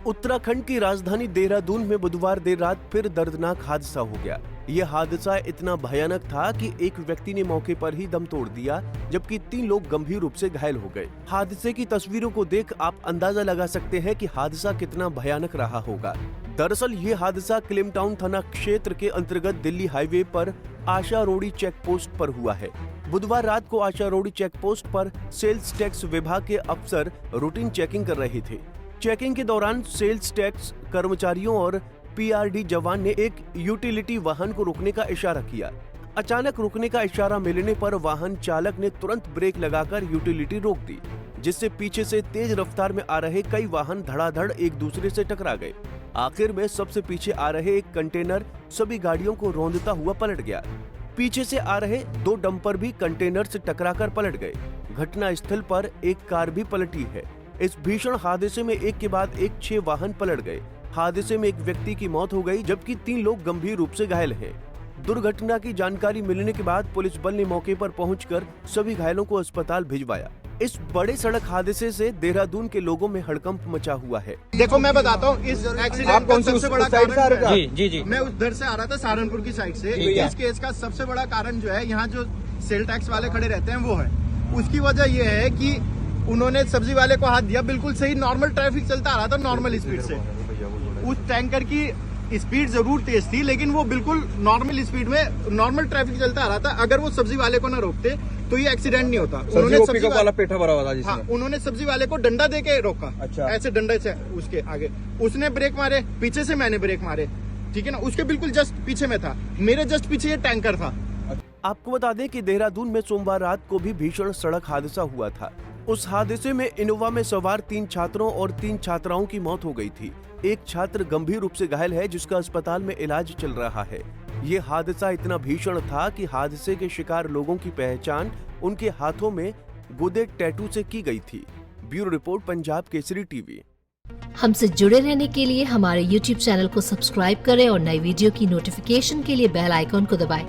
उत्तराखंड की राजधानी देहरादून में बुधवार देर रात फिर दर्दनाक हादसा हो गया। यह हादसा इतना भयानक था कि एक व्यक्ति ने मौके पर ही दम तोड़ दिया, जबकि 3 लोग गंभीर रूप से घायल हो गए। हादसे की तस्वीरों को देख आप अंदाजा लगा सकते हैं कि हादसा कितना भयानक रहा होगा। दरअसल ये हादसा क्लेम टाउन थाना क्षेत्र के अंतर्गत दिल्ली हाईवे पर आशा रोड़ी चेक पोस्ट पर हुआ है। बुधवार रात को आशा रोड़ी चेक पोस्ट पर सेल्स टैक्स विभाग के अफसर रूटीन चेकिंग कर रहे थे। चेकिंग के दौरान सेल्स टैक्स कर्मचारियों और पीआरडी जवान ने एक यूटिलिटी वाहन को रोकने का इशारा किया। अचानक रुकने का इशारा मिलने पर वाहन चालक ने तुरंत ब्रेक लगाकर यूटिलिटी रोक दी, जिससे पीछे से तेज रफ्तार में आ रहे कई वाहन धड़ाधड़ एक दूसरे से टकरा गए। आखिर में सबसे पीछे आ रहे एक कंटेनर सभी गाड़ियों को रौंदता हुआ पलट गया। पीछे से आ रहे 2 डंपर भी कंटेनर से टकराकर पलट गए। घटना स्थल पर एक कार भी पलटी है। इस भीषण हादसे में एक के बाद एक 6 वाहन पलट गए। हादसे में एक व्यक्ति की मौत हो गई, जबकि 3 लोग गंभीर रूप से घायल हैं। दुर्घटना की जानकारी मिलने के बाद पुलिस बल ने मौके पर पहुंचकर सभी घायलों को अस्पताल भिजवाया। इस बड़े सड़क हादसे से देहरादून के लोगों में हड़कंप मचा हुआ है। देखो मैं बताता हूँ, इस एक्सीडेंट का सबसे बड़ा कारण जी मैं उधर से आ रहा था सहारनपुर की साइड से। इस केस का सबसे बड़ा कारण जो है, यहाँ जो सेल टैक्स वाले खड़े रहते हैं वो है। उसकी वजह यह है कि उन्होंने सब्जी वाले को हाथ दिया, बिल्कुल सही नॉर्मल ट्रैफिक चलता आ रहा था नॉर्मल स्पीड से। उस टैंकर की स्पीड जरूर तेज थी, लेकिन वो बिल्कुल नॉर्मल स्पीड में नॉर्मल ट्रैफिक चलता आ रहा था। अगर वो सब्जी वाले को ना रोकते तो ये एक्सीडेंट नहीं होता। उन्होंने सब्जी वाला पेठा भरा हुआ था जिसमें। हाँ, उन्होंने सब्जी वाले को डंडा दे के रोका। अच्छा। ऐसे डंडे से उसके आगे उसने ब्रेक मारे, पीछे से मैंने ब्रेक मारे, ठीक है ना। उसके बिल्कुल जस्ट पीछे में था, मेरे जस्ट पीछे ये टैंकर था। आपको बता दें कि देहरादून में सोमवार रात को भी भीषण सड़क हादसा हुआ था। उस हादसे में इनोवा में सवार 3 छात्रों और 3 छात्राओं की मौत हो गई थी। एक छात्र गंभीर रूप से घायल है, जिसका अस्पताल में इलाज चल रहा है। ये हादसा इतना भीषण था कि हादसे के शिकार लोगों की पहचान उनके हाथों में गुदे टैटू से की गई थी। Bureau report, Punjab Kesari TV. हमसे जुड़े रहने के लिए हमारे YouTube चैनल को सब्सक्राइब करें और नई वीडियो की नोटिफिकेशन के लिए बेल आइकॉन को दबाएं।